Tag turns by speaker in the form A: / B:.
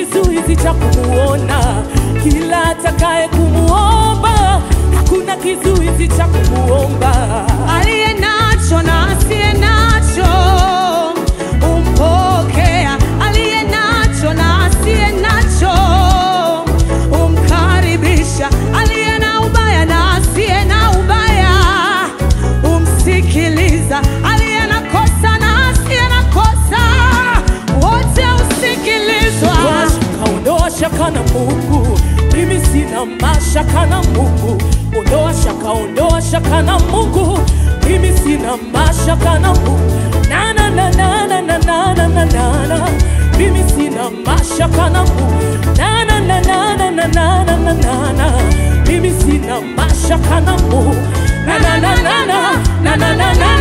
A: kizuizi cha kumuona. Kila atakaye kumuomba, hakuna kizuizi cha kumuomba.
B: Aliye nacho na asiye nacho umpokea. Aliye nacho na asiye nacho umkaribisha. Aliye na ubaya na asiye na ubaya umsikiliza. Aliye na kosa na asiye na kosa wote usikilizwa.
A: Ondoa shaka na Mungu, mimi sina mashaka na Mungu. Ondoa shaka na Mungu, mimi sina mashaka na Mungu. Na na na na na na na na na na, mimi sina mashaka na Mungu. Na na na na na na na na na na, mimi sina mashaka na Mungu. Na na na na na na na na.